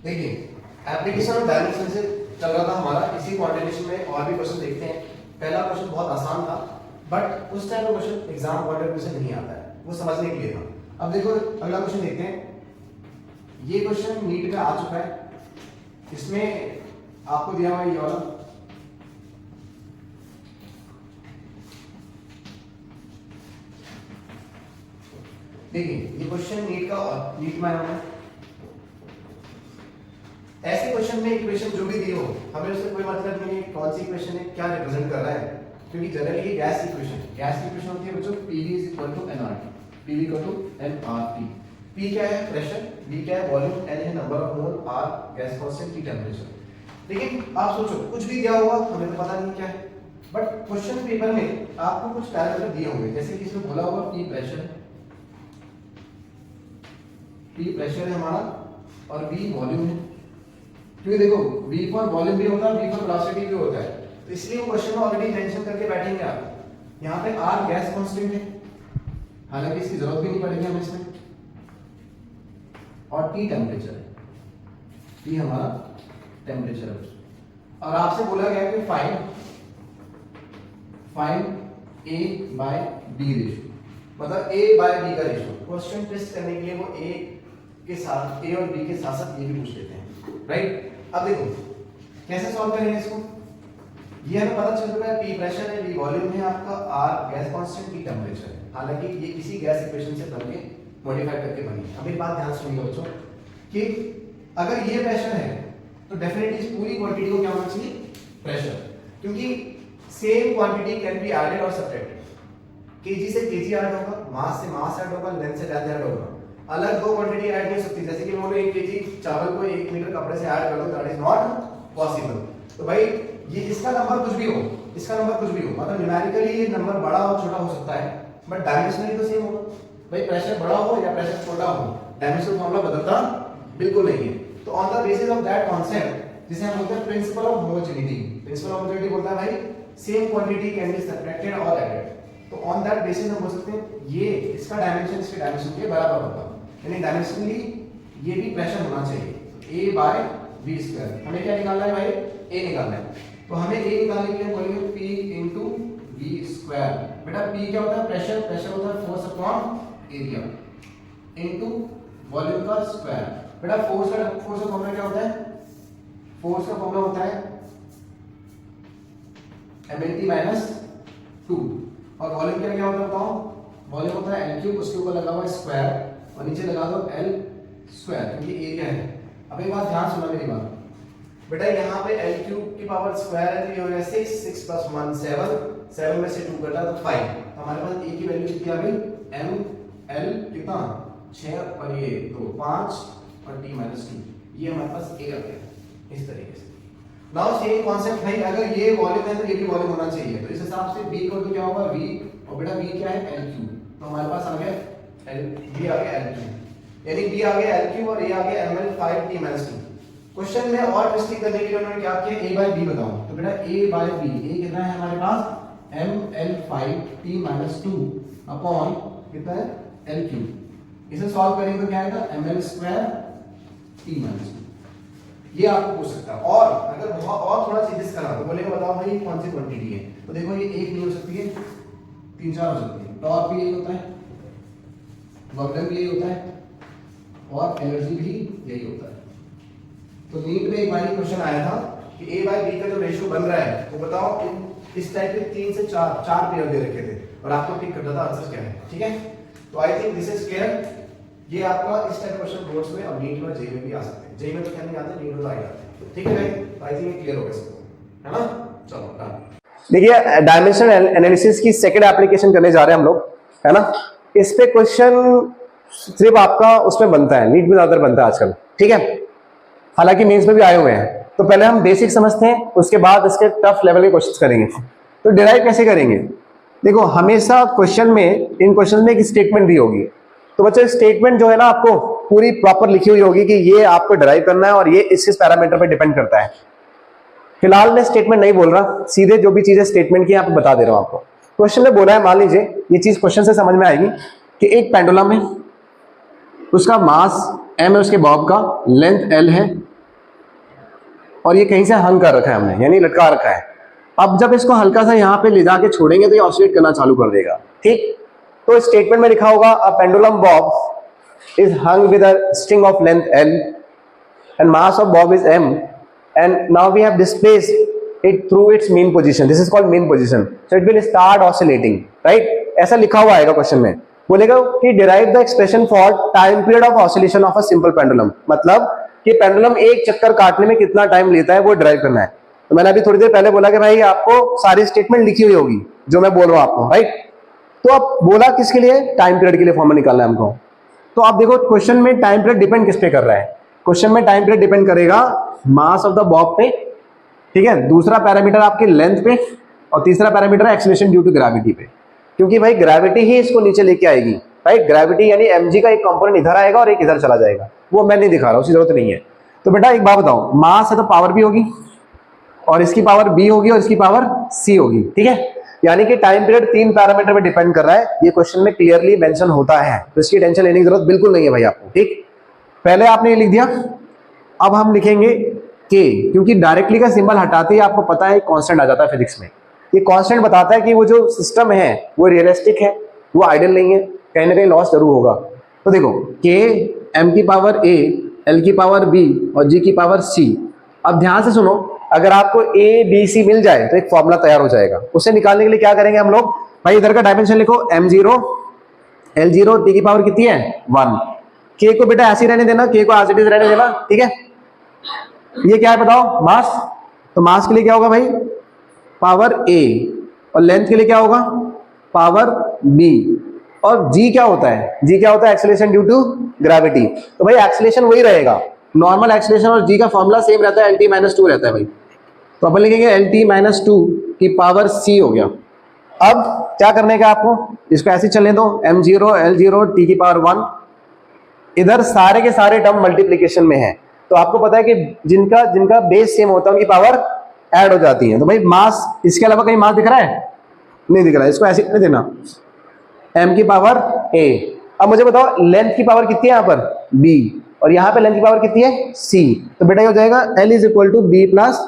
देखिए application of dimension से चल रहा था हमारा, इसी कोऑर्डिनेशन में और भी क्वेश्चन देखते हैं। पहला क्वेश्चन बहुत आसान था, बट उस टाइप का question exam point of view से नहीं आता है, वो समझने के लिए था। अब देखो अगला क्वेश्चन देखते हैं। ये क्वेश्चन नीट में आ चुका है, इसमें आपको दिया हुआ ये वाला, देखिए ये क्वेश्चन नीट में आया हुआ है। ऐसे क्वेश्चन में इक्वेशन जो भी दी हो, हमें उससे कोई मतलब नहीं है कौन सी इक्वेशन है, क्या रिप्रेजेंट कर रहा है, क्योंकि जनरली गैस की इक्वेशन होती है बच्चों PV = nRT, PV = nRT। P क्या है प्रेशर, V क्या है वॉल्यूम, N है number of mole, R gas constant, T temperature. लेकिन आप सोचो कुछ भी दिया होगा, हमें तो पता नहीं क्या है, बट क्वेश्चन पेपर में आपको कुछ पैरामीटर दिए होंगे, जैसे कि इसमें बोला होगा P प्रेशर है हमारा और V वॉल्यूम है। क्योंकि देखो V फॉर वॉल्यूम भी होता है, V फॉर वेलोसिटी भी होता है, तो इसलिए वो क्वेश्चन में ऑलरेडी मेंशन करके बैठेंगे आप। यहाँ पे R गैस कांस्टेंट है, हालांकि इसकी जरूरत भी नहीं पड़ेगी हमें इसमें, और T टेम्परेचर है, T हमारा टेम्परेचर है। और आपसे बोला गया कि find A by B ratio, मतलब A बाय B का रेशियो। क्वेश्चन टेस्ट करने के लिए वो A के साथ, A और B के साथ साथ ये भी पूछ लेते हैं, राइट। अब देखो कैसे सॉल्व करेंगे इसको। ये हमें पता चल चुका है P प्रेशर है, V वॉल्यूम है आपका, R gas constant, T temperature है। हालांकि ये इसी गैस इक्वेशन से बन के मॉडिफाई करके बनी है। अब एक बात ध्यान सुनिए बच्चों कि अगर ये प्रेशर है तो डेफिनेटली इस पूरी क्वांटिटी को क्या होना चाहिए, प्रेशर, क्योंकि same quantity can be added और सब्ट्रैक्टेड। केजी से केजी ऐड होगा, मास से मास ऐड होगा, लेंथ से लेंथ ऐड होगा। अलग दो क्वांटिटी ऐड नहीं हो सकती, जैसे कि मैं बोलूं 1 केजी चावल को 1 मीटर कपड़े से ऐड कर दो, दैट इज नॉट पॉसिबल। तो भाई ये इसका नंबर कुछ भी हो, इसका नंबर कुछ भी हो, मतलब न्यूमेरिकली ये नंबर बड़ा और छोटा हो सकता है, बट डायमेंशनली तो सेम होगा। भाई प्रेशर बड़ा हो या प्रेशर छोटा हो, डायमेंशनल फार्मूला बदलता बिल्कुल नहीं है। तो on the basis of that concept, जिसे हम बोलते हैं principle of homogeneity, principle of homogeneity बोलता है भाई same quantity can be subtracted और एडेड। तो ऑन दैट बेसिस हम बोल सकते हैं ये इसका डायमेंशन इसके डायमेंशन के बराबर होगा, यानी डायमेंशनली ये भी प्रेशर होना चाहिए। A बाय V स्क्वायर, हमें क्या निकालना है भाई, A निकालना है। तो हमें A निकालने के लिए बोलेंगे P इंटू V स्क्वायर। बेटा P क्या होता है, प्रेशर, प्रेशर होता है force upon area into volume का स्क्वायर। बेटा फोर्स का फॉर्मूला क्या होता है, फोर्स का फॉर्मूला होता है mLT-2, और वॉल्यूम क्या होता है बताओ, वॉल्यूम होता है L क्यूब, उसके ऊपर लगा हुआ स्क्वायर और नीचे लगा दो L स्क्वायर, क्योंकि एरिया है। अब एक बात ध्यान सुना मेरी बात, बेटा यहाँ पे L क्यूब की पावर स्क्वायर है, तो ये हो गया 6, 6 + 1 7, 7 में से 2 कटा तो 5। तो हमारे पास A की वैल्यू कितनी आ गई, mL कितना 6 और ये 2 5 और T-2, ये हमारे पास A आ गया इस तरीके से। नाउ सेम कांसेप्ट भाई, अगर ये वॉल्यूम है तो ये भी वॉल्यूम होना चाहिए, तो इस हिसाब से B को तो क्या होगा V, और बेटा V क्या है L क्यूब, तो हमारे पास आ गया B आ गया L क्यूब, यानी B आ गया L क्यूब और A आ गया mL 5 T-2। क्वेश्चन में और ट्विस्टिंग करने के लिए उन्होंने क्या किया, A बाय B बताओ, तो बेटा A बाय B, A कितना है हमारे पास mL 5 T-2 अपॉन कितना है L क्यूब। इसे सॉल्व करेंगे तो क्या आएगा mL स्क्वायर T-2। ये आपको पूछ सकता है। और अगर और थोड़ा चेंजेस करा तो बोलेगा बताओ भाई कौन सी क्वांटिटी है, तो देखो ये एक नहीं हो सकती है, 3 4 हो सकती है। टॉर्क भी यही होता है, वर्क भी यही होता है, और एनर्जी भी यही होता है। तो नीट में एक बार क्वेश्चन आया था कि A बाय B का जो रेशियो बन रहा है वो बताओ, इस टाइप के 3 से 4 पेयर दे रखे थे और आपको टिक करना था आंसर क्या है, ठीक है। तो I think this is clear. ये आपका इस टाइप क्वेश्चन बोर्ड्स में और नीट में जेई में भी आ सकते हैं, जेई में तो क्या नहीं आते, नीट में तो आ जाते हैं, ठीक है भाई। तो आई थिंक क्लियर हो गया सबको, है ना। चलो डन। देखिए डायमेंशनल एनालिसिस की सेकंड एप्लीकेशन करने जा रहे हैं हम लोग, है ना। इस पे क्वेश्चन सिर्फ आपका उसमें बनता है, नीट में ज्यादातर बनता है आजकल, ठीक है। हालांकि मेंस में भी आए हुए हैं, तो पहले हम बेसिक समझते हैं, उसके बाद इसके टफ लेवल के क्वेश्चन करेंगे। तो डिराइव कैसे करेंगे, देखो हमेशा क्वेश्चन में, इन क्वेश्चन में एक स्टेटमेंट दी होगी, तो बच्चों स्टेटमेंट जो है ना आपको पूरी प्रॉपर लिखी हुई होगी कि ये आपको डिराइव करना है और ये इस पैरामीटर पर डिपेंड करता है। फिलहाल मैं स्टेटमेंट नहीं बोल रहा, सीधे जो भी चीजें स्टेटमेंट की यहाँ पे बता दे रहा हूं आपको। क्वेश्चन में बोला है, मान लीजिए ये चीज क्वेश्चन से समझ में आएगी कि एक पेंडुलम है, उसका मास m है उसके बॉब का, लेंथ l है, और ये कहीं से हंग कर रखा है हमने, यानी लटका रखा है। अब जब इसको हल्का सा यहाँ पे ले जाके छोड़ेंगे तो ये ऑसिलेट करना चालू कर देगा, ठीक। तो स्टेटमेंट में लिखा होगा a pendulum Bob is hung with a string of length l and mass of bob is m and now we have displaced it through its mean position. This is called mean position. So it will start oscillating, right? ऐसा लिखा हुआ आएगा question में, बोलेगा कि derive the expression for time period of oscillation of a simple pendulum. मतलब कि pendulum एक चक्कर काटने में कितना टाइम लेता है वो ड्राइव करना है। तो मैंने अभी थोड़ी देर पहले बोला कि भाई आपको सारी स्टेटमेंट लिखी हुई होगी जो मैं बोल रहा हूं आपको, राइट। तो अब बोला किसके लिए, टाइम पीरियड के लिए फॉर्मूला निकालना है हमको। तो आप देखो क्वेश्चन में टाइम पीरियड डिपेंड किस पे कर रहा है, क्वेश्चन में टाइम पीरियड डिपेंड करेगा मास ऑफ द बॉब पे, ठीक है, दूसरा पैरामीटर आपकी लेंथ पे, और तीसरा parameter acceleration due to gravity पे, क्योंकि भाई ग्रेविटी ही इसको नीचे लेके आएगी, राइट। ग्रेविटी यानी mg का एक कंपोनेंट इधर आएगा और एक इधर चला जाएगा, वो मैं नहीं दिखा रहा, उसकी जरूरत नहीं है। तो बेटा एक बात बताओ, मास है तो पावर भी होगी, और इसकी पावर b होगी और इसकी पावर c होगी, ठीक है। यानी कि टाइम पीरियड 3 पैरामीटर पे डिपेंड कर रहा है, ये क्वेश्चन में क्लियरली मेंशन होता है, तो इसकी टेंशन लेने की जरूरत बिल्कुल नहीं है भाई आपको, ठीक। पहले आपने ये लिख दिया, अब हम लिखेंगे k, क्योंकि डायरेक्टली का सिंबल हटाते ही आपको पता है कांस्टेंट आ जाता है फिजिक्स में। ये कांस्टेंट बताता है कि वो जो सिस्टम है वो रियलिस्टिक है, वो आइडियल नहीं है, कहीं ना कहीं लॉस जरूर होगा। तो देखो k m की पावर a, l की पावर b और g की पावर c। अब ध्यान से सुनो, अगर आपको a b c मिल जाए तो एक फॉर्मूला तैयार हो जाएगा। उसे निकालने के लिए क्या करेंगे हम लोग, भाई इधर का डायमेंशन लिखो m0 l0 t की पावर कितनी है 1। k को बेटा ऐसे ही रहने देना, k को एज इट इज रहने देना, ठीक है। ये क्या है बताओ, मास। तो मास के लिए क्या होगा भाई, पावर a, और लेंथ के लिए क्या होगा, पावर b, और g क्या होता है, g क्या होता है, एक्सेलरेशन ड्यू टू ग्रेविटी। तो भाई एक्सेलरेशन वही रहेगा, नॉर्मल एक्सेलरेशन, और g का फॉर्मूला सेम रहता है, lt-2 रहता है भाई। तो अपन लिखेंगे lt-2 की पावर c हो गया। अब क्या करने का आपको, इसको ऐसे चलने दो, m0 l0 t की पावर 1, इधर सारे के सारे टर्म मल्टीप्लीकेशन में है, तो आपको पता है कि जिनका जिनका बेस सेम होता है उनकी पावर ऐड हो जाती है। तो भाई मास, इसके अलावा कहीं मास दिख रहा है, नहीं दिख रहा है, इसको ऐसे नहीं देना, m की पावर a। अब मुझे बताओ लेंथ की पावर कितनी है यहाँ पर b, और यहाँ पे लेंथ की पावर कितनी है c। तो बेटा ये हो जाएगा l is equal to b plus,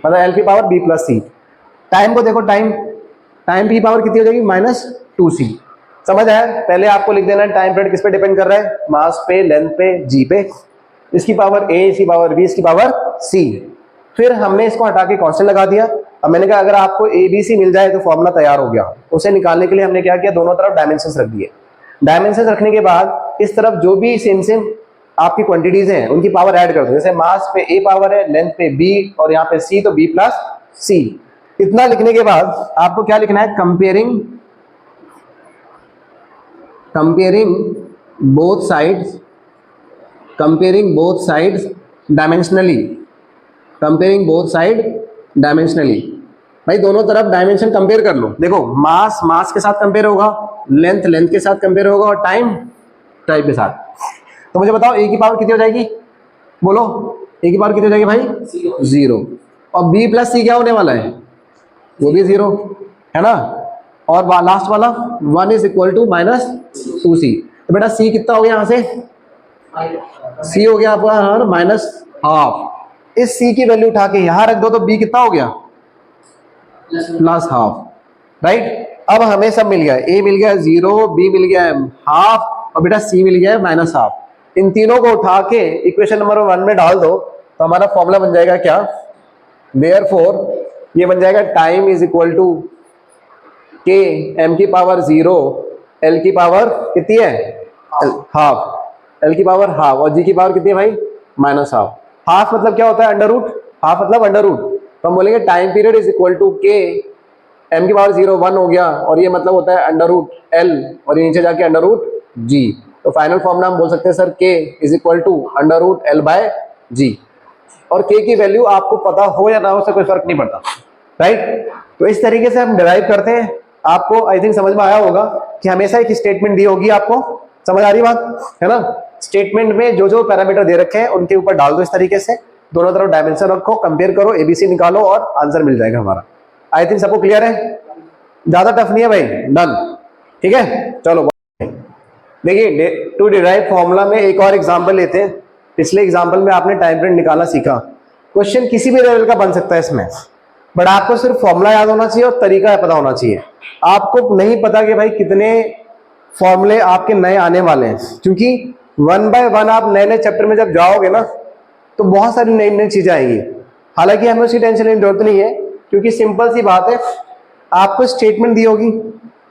मतलब l की पावर b प्लस c। टाइम को देखो, टाइम की पावर कितनी हो जाएगी -2c। समझ आया। पहले आपको लिख देना है टाइम पीरियड किस पे डिपेंड कर रहा है, मास पे, लेंथ पे, g पे, इसकी पावर a, इसकी पावर b, इसकी पावर c। फिर हमने इसको हटा के कांस्टेंट लगा दिया। अब मैंने कहा अगर आपको a b c मिल जाए तो फॉर्मूला तैयार हो गया। उसे निकालने के लिए हमने क्या किया, दोनों तरफ डायमेंशंस रख दिए। डायमेंशंस रखने के बाद इस तरफ जो भी सेम सेम आपकी क्वांटिटीज हैं उनकी पावर ऐड कर दो। जैसे मास पे a पावर है, लेंथ पे b, और यहाँ पे c, तो b प्लस c। इतना लिखने के बाद आपको क्या लिखना है, comparing both sides dimensionally, comparing both side dimensionally. भाई दोनों तरफ डायमेंशन कंपेयर कर लो। देखो मास के साथ कंपेयर होगा, लेंथ के साथ कंपेयर होगा, और टाइम के साथ। तो मुझे बताओ a की पावर कितनी हो जाएगी, बोलो a की पावर कितनी हो जाएगी भाई 0, और b प्लस c क्या होने वाला है, वो भी 0 है ना, और लास्ट वाला 1 इज इक्वल टू -2c। तो बेटा c कितना हो गया, यहाँ से c हो गया आपका -12। इस c की वैल्यू उठा के यहाँ रख दो तो b कितना हो गया +12, राइट। अब हमें सब मिल गया, a मिल गया 0, b मिल गया ½ और बेटा c मिल गया -12। इन तीनों को उठा के इक्वेशन नंबर 1 में डाल दो तो हमारा फॉर्मूला बन जाएगा क्या, देयरफॉर ये बन जाएगा time is equal to k m की पावर 0, l की पावर कितनी है ½ l की पावर ½ और g की पावर कितनी है भाई -12। हाफ मतलब क्या होता है, अंडर रूट, हाफ मतलब अंडर रूट। तो हम बोलेंगे time period is equal to k m की पावर 0 1 हो गया, और ये मतलब होता है अंडर रूट l, और ये नीचे जाके अंडर रूट g। तो फाइनल फॉर्मूला हम बोल सकते हैं sir k is equal to under root l by g। और k की वैल्यू आपको पता हो या ना हो, उससे कोई फर्क नहीं पड़ता, राइट। तो इस तरीके से हम डिराइव करते हैं। आपको आई थिंक समझ में आया होगा कि हमेशा एक स्टेटमेंट दी होगी, आपको समझ आ रही बात है ना। स्टेटमेंट में जो जो पैरामीटर दे रखे हैं उनके ऊपर डाल दो इस तरीके से, दोनों तरफ डायमेंशन रखो, कंपेयर करो, एबीसी निकालो और आंसर मिल जाएगा हमारा। आई थिंक सबको क्लियर है, ज्यादा टफ नहीं है भाई, डन, ठीक है। चलो देखिए टू डिराइव फॉर्मूला में एक और एग्जांपल लेते हैं। पिछले एग्जांपल में आपने टाइम पीरियड निकालना सीखा। क्वेश्चन किसी भी लेवल का बन सकता है इसमें, बट आपको सिर्फ फॉर्मूला याद होना चाहिए और तरीका पता होना चाहिए। आपको नहीं पता कि भाई कितने फॉर्मूले आपके नए आने वाले हैं, क्योंकि 1 बाय 1 आप नए नए चैप्टर में जब जाओगे ना तो बहुत सारी नई नई चीजें आएंगी। हालांकि हमें उसकी टेंशन लेने की जरूरत नहीं है, क्योंकि सिंपल सी बात है, आपको स्टेटमेंट दी होगी,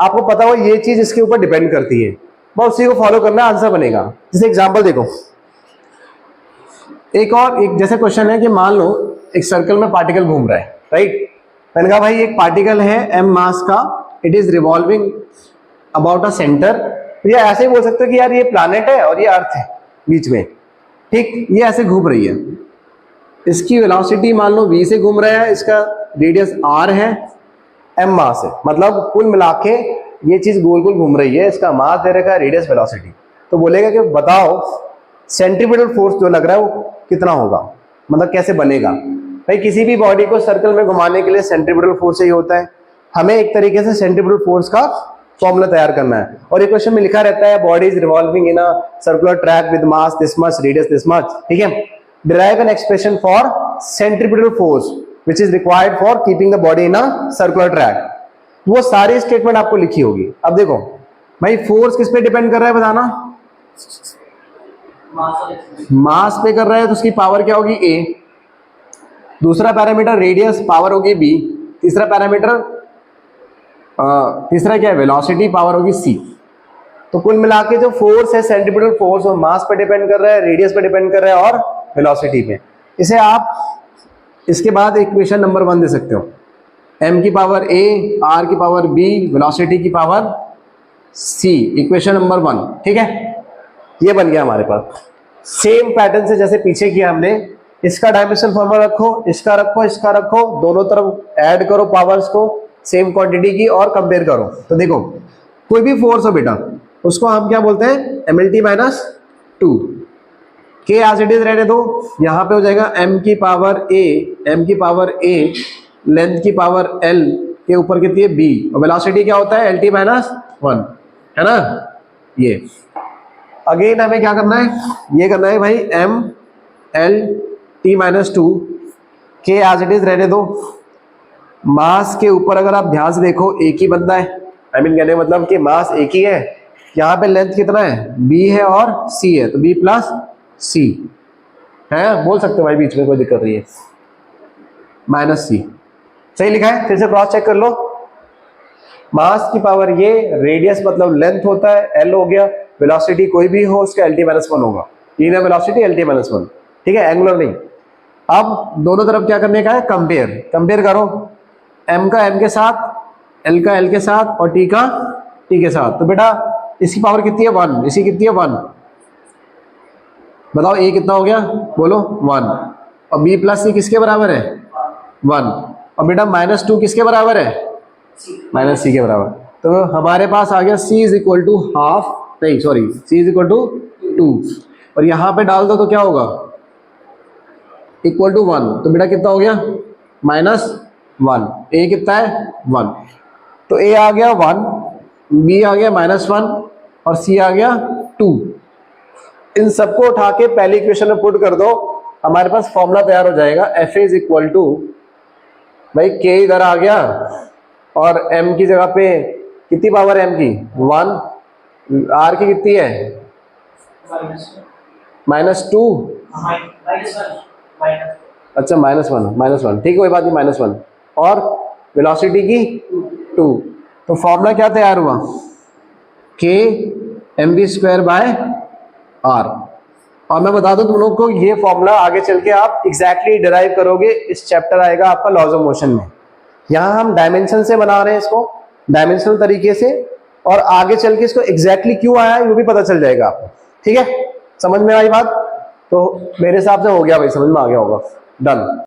आपको पता हो ये चीज इसके ऊपर डिपेंड करती है, बस उसी को फॉलो करना, आंसर बनेगा। जैसे एग्जांपल देखो, एक जैसे क्वेश्चन है कि मान लो एक सर्कल में पार्टिकल घूम रहा है, राइट। मैंने कहा भाई एक पार्टिकल है m मास का, it is revolving about a centre. ये ऐसे ही बोल सकते हो कि यार ये प्लैनेट है और ये अर्थ है बीच में, ठीक, ये ऐसे घूम रही है, इसकी वेलोसिटी मान लो v से घूम रहा है, इसका रेडियस r है, m मास है, मतलब कुल मिला के ये चीज गोल गोल घूम रही है, इसका मास दे रखा है, रेडियस, वेलोसिटी। तो बोलेगा कि बताओ सेंट्रीपिटल फोर्स जो लग रहा है वो कितना होगा, मतलब कैसे बनेगा। भाई किसी भी बॉडी को सर्कल में घुमाने के लिए सेंट्रीपिटल फोर्स चाहिए होता है, हमें एक तरीके से सेंट्रीपिटल फोर्स का फॉर्मूला तैयार करना है। और ये क्वेश्चन में लिखा रहता है body is revolving in a circular track with mass this much, radius this much, ठीक है। Derive an expression for centripetal force which is required for keeping the body in a circular track. वो सारी statement आपको लिखी होगी। अब देखो भाई फोर्स किस पे डिपेंड कर रहा है बताना, मास पे कर रहा है, तो उसकी पावर क्या होगी a, दूसरा पैरामीटर रेडियस, पावर होगी b, तीसरा पैरामीटर तीसरा क्या है वेलोसिटी, पावर होगी c। तो कुल मिला के जो फोर्स है सेंट्रीपिटल फोर्स, वो मास पे डिपेंड कर रहा है, रेडियस पे डिपेंड कर रहा है और वेलोसिटी पे। इसे आप इसके बाद इक्वेशन नंबर 1 दे सकते हो, m की पावर a, r की पावर b, वेलोसिटी की पावर c, इक्वेशन नंबर 1, ठीक है। ये बन गया हमारे पास। सेम पैटर्न से जैसे पीछे किया हमने, इसका डायमेंशन फॉर्मूला रखो, इसका रखो, इसका रखो, दोनों तरफ ऐड करो पावर्स को सेम क्वांटिटी की और कंपेयर करो। तो देखो कोई भी फोर्स हो बेटा, उसको हम क्या बोलते हैं, mlt माइनस 2, के एज इट इज रहने दो, यहाँ पे हो जाएगा m की पावर a, m की पावर a, लेंथ की पावर l के ऊपर कितनी है b, और वेलोसिटी क्या होता है lt माइनस 1, है ना। ये अगेन हमें क्या करना है, ये करना है भाई m l t माइनस 2, के एज इट इज रहने दो। मास के ऊपर अगर आप ध्यान से देखो एक ही बंदा है, आई मीन कहने मतलब कि मास एक ही है, यहाँ पे लेंथ कितना है b है और c है, तो b प्लस c है, बोल सकते हो भाई बीच में कोई दिक्कत नहीं है, माइनस c सही लिखा है। फिर से क्रॉस चेक कर लो, मास की पावर ये, रेडियस मतलब लेंथ होता है l हो गया, वेलोसिटी कोई भी हो उसका lt माइनस 1 होगा, लीनियर वेलोसिटी lt माइनस 1, ठीक है, एंगुलर नहीं। अब दोनों तरफ क्या करने का है, कंपेयर, कंपेयर करो, m का m के साथ, l का l के साथ और t का t के साथ। तो बेटा इसकी पावर कितनी है 1, इसकी कितनी है 1, बताओ a कितना हो गया, बोलो 1, और b प्लस c किसके बराबर है 1, और बेटा माइनस 2 किसके बराबर है, माइनस c के बराबर। तो हमारे पास आ गया c is equal to half, नहीं sorry c is equal to 2, और यहाँ पे डाल दो तो क्या होगा इक्वल टू 1, तो बेटा कितना हो गया माइनस 1, a कितना है 1, तो a आ गया 1, b आ गया माइनस 1 और c आ गया 2। इन सबको उठा के पहली इक्वेशन में पुट कर दो, हमारे पास फॉर्मूला तैयार हो जाएगा, f इज इक्वल टू भाई k इधर आ गया और m की जगह पे कितनी पावर है m की 1, r की कितनी है माइनस 2, अच्छा माइनस 1, ठीक है कोई बात नहीं, माइनस 1, और वेलोसिटी की 2। तो फॉर्मूला क्या तैयार हुआ, k mv square by r। और मैं बता दूं तुम लोग को, ये फॉर्मूला आगे चल के आप एग्जैक्टली डिराइव करोगे, इस चैप्टर आएगा आपका लॉज ऑफ मोशन में। यहाँ हम डायमेंशन से बना रहे हैं इसको, डायमेंशनल तरीके से, और आगे चल के इसको एग्जैक्टली क्यों आया है वो भी पता चल जाएगा आपको, ठीक है। समझ में आई बात, तो मेरे हिसाब से हो गया भाई, समझ में आ गया होगा, डन।